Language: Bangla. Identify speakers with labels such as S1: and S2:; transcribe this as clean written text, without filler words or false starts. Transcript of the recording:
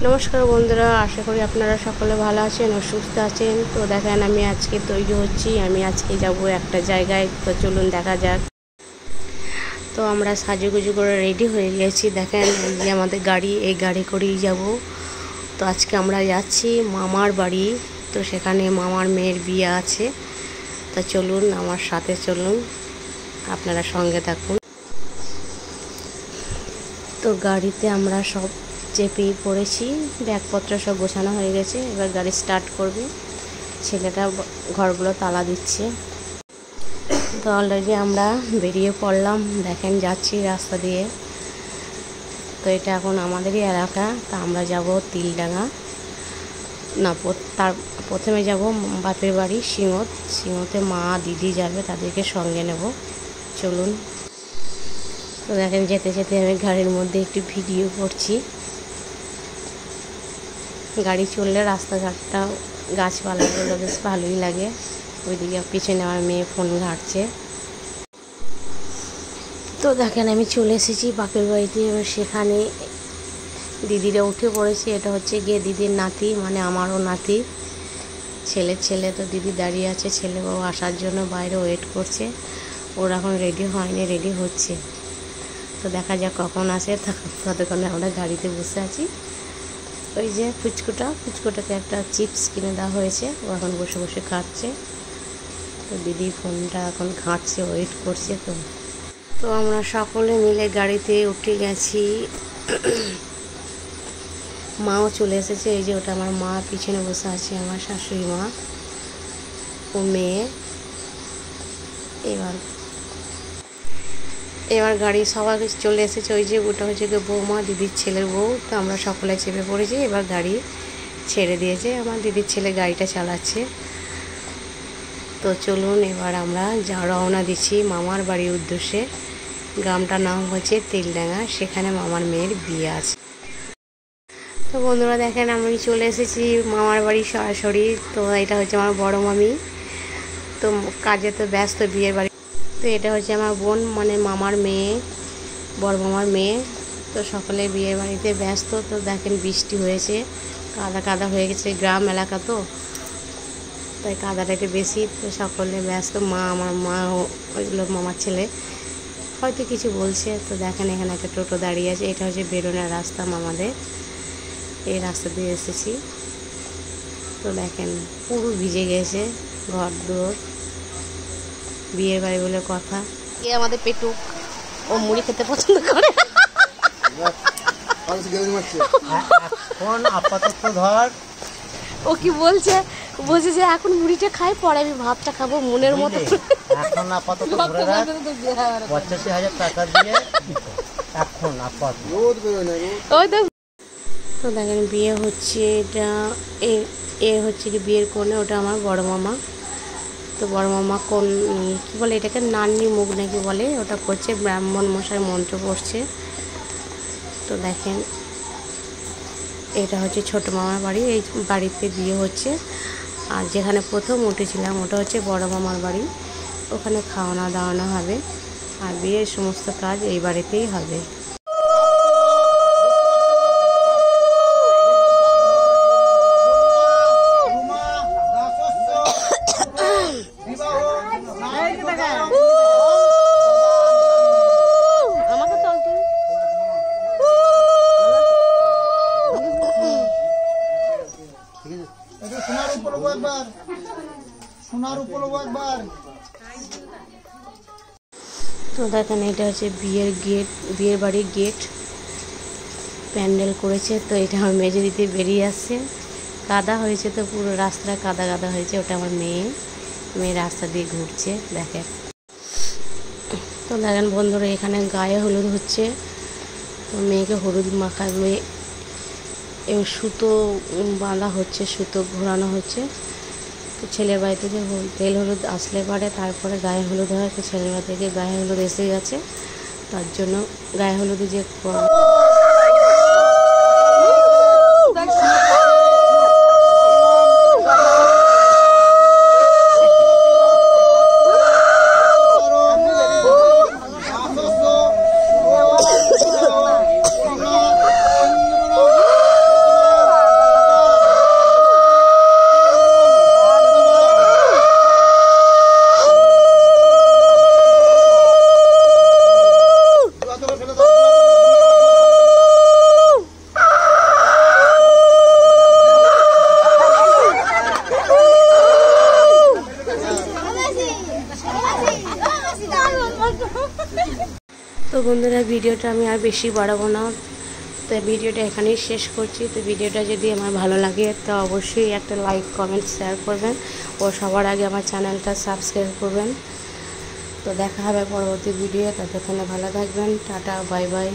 S1: नमस्कार बंधुरा आशा करी आपनारा सकले भालो आछेन और सुस्थ आछेन। तो देखें आमी आज के तैरि होच्छी, आमी आज के जाबो एकटा जायगाय। तो चलुन देखा जाक। तो आमरा साजुगुजु करे रेडी हये गेছি। देखें এই আমাদের গাড়ি, এই গাড়ি করেই যাব। তো আজকে আমরা যাচ্ছি মামার বাড়ি। তো সেখানে মামার মেয়ের বিয়ে আছে। তো চলুন আমার সাথে চলুন, আপনারা সঙ্গে থাকুন। তো গাড়িতে আমরা সব চেপে পড়েছি, ব্যাগপত্র সব গোছানো হয়ে গেছে। এবার গাড়ি স্টার্ট করবে, ছেলেটা ঘরগুলো তালা দিচ্ছে। তো অলরেডি আমরা বেরিয়ে পড়লাম। দেখেন যাচ্ছি রাস্তা দিয়ে। তো এটা এখন আমাদেরই এলাকা। তা আমরা যাব তিলডাঙ্গা না, তার প্রথমে যাব বাপের বাড়ি সিংহতে মা দিদি যাবে, তাদেরকে সঙ্গে নেব। চলুন। তো দেখেন যেতে যেতে আমি গাড়ির মধ্যে একটু ভিডিও করছি। গাড়ি চললে রাস্তাঘাটটা গাছপালাগুলো বেশ ভালোই লাগে। ওইদিকে পিছনে আমার মেয়ে ফোন ঘাঁটছে। তো দেখেন আমি চলে এসেছি বাপের বাড়িতে। এবার সেখানে দিদিরা উঠে পড়েছে। এটা হচ্ছে গিয়ে দিদির নাতি, মানে আমারও নাতি, ছেলের ছেলে। তো দিদি দাঁড়িয়ে আছে, ছেলে বউ আসার জন্য বাইরে ওয়েট করছে। ওর এখন রেডি হয়নি, রেডি হচ্ছে। তো দেখা যাক কখন আসে। ততক্ষণে আমরা গাড়িতে বসে আছি। ওই যে ফুচকুটাকে একটা চিপস কিনে দেওয়া হয়েছে, ও এখন বসে বসে খাচ্ছে। তো দিদি ফোনটা এখন ঘাঁটছে, ওয়েট করছে। তো আমরা সকলে মিলে গাড়িতে উঠে গেছি। মাও চলে এসেছে। এই যে ওটা আমার মা, পিছনে বসে আছে আমার শাশুড়ি মা ও মেয়ে। এবার গাড়ি সবাই চলে এসেছে। ওই যে ওটা হচ্ছে গিয়ে বৌমা, দিদির ছেলের বউ। তো আমরা সকলে চেপে পড়েছি। এবার গাড়ি ছেড়ে দিয়েছে, আমার দিদির ছেলে গাড়িটা চালাচ্ছে। তো চলুন এবার আমরা রওনা দিচ্ছি মামার বাড়ির উদ্দেশ্যে। গ্রামটার নাম হচ্ছে তিলডাঙ্গা, সেখানে মামার মেয়ের বিয়ে আছে। তো বন্ধুরা দেখেন আমি চলে এসেছি মামার বাড়ি সরাসরি। তো এটা হচ্ছে আমার বড় মামি। তো কাজে তো ব্যস্ত, বিয়ের বাড়ি। তো এটা হচ্ছে আমার বোন, মানে মামার মেয়ে, বড় মামার মেয়ে। তো সকলে বিয়ের বাড়িতে ব্যস্ত। তো দেখেন বৃষ্টি হয়েছে, কাদা হয়ে গেছে, গ্রাম এলাকা তো তাই কাদাটা একটু বেশি। তো সকলে ব্যস্ত। আমার মা ওইগুলো মামার ছেলে হয়তো কিছু বলছে। তো দেখেন এখানে একটা টোটো দাঁড়িয়ে আছে। এটা হচ্ছে বেরোনোর রাস্তা মামাদের, এই রাস্তা দিয়ে এসেছি। তো দেখেন পুরো ভিজে গেছে ঘর দোর, বিয়ের বাড়ি বলে কথা। এ আমাদের পেটুক, ও মুড়ি খেতে পছন্দ করে।
S2: এখন আপাতত ধর
S1: ও কি বলছে যে এখন মুড়িটা খাই, পরে আমি ভাতটা খাবো মনের মতো।
S2: এখন আপাতত ধরে রাখ 85,000 টাকা দিয়ে এখন আপাতত।
S1: ওই তো দেখেন বিয়ে হচ্ছে। এটা এ হচ্ছে কি বিয়ের কনে, ওটা আমার বড় মামা। তো বড় মামা কোন কী বলে এটাকে, নান্নি মুখ নাকি বলে, ওটা করছে। ব্রাহ্মণ মশাই মন্ত্র পড়ছে। তো দেখেন এটা হচ্ছে ছোট মামার বাড়ি, এই বাড়িতে বিয়ে হচ্ছে। আর যেখানে প্রথম উঠেছিলাম ওটা হচ্ছে বড় মামার বাড়ি, ওখানে খাওয়ানো দাওয়ানো হবে। আর বিয়ের সমস্ত কাজ এই বাড়িতেই হবে। তো দেখেন এটা হচ্ছে বিয়ের গেট, বিয়ের বাড়ির গেট প্যান্ডেল করেছে। তো এটা আমার মেজে দিতে বেরিয়ে আসছে, কাদা হয়েছে তো পুরো রাস্তাটা কাদা হয়েছে। ওটা আমার মেয়ে রাস্তা দিয়ে ঘুরছে দেখেন। তো দেখেন বন্ধুরা এখানে গায়ে হলুদ হচ্ছে। তো মেয়েকে হলুদ মাখাবে এবং সুতো বাঁধা হচ্ছে, সুতো ঘোরানো হচ্ছে। তো ছেলের বাড়ি থেকে তেল হলুদ আসলে পরে তারপরে গায়ে হলুদ হয়। তো ছেলের বাড়ি থেকে গায়ে হলুদ এসে গেছে, তার জন্য গায়ে হলুদে যে তো বন্ধুরা, ভিডিওটা আমি আর বেশি বাড়াবো না, তো ভিডিওটা এখানেই শেষ করছি। তো ভিডিওটা যদি আমার ভালো লাগে তো অবশ্যই একটা লাইক, কমেন্ট, শেয়ার করবেন ও সবার আগে আমার চ্যানেলটা সাবস্ক্রাইব করবেন। তো দেখা হবে পরবর্তী ভিডিও, ততক্ষণে ভালো থাকবেন। Tata, bye bye.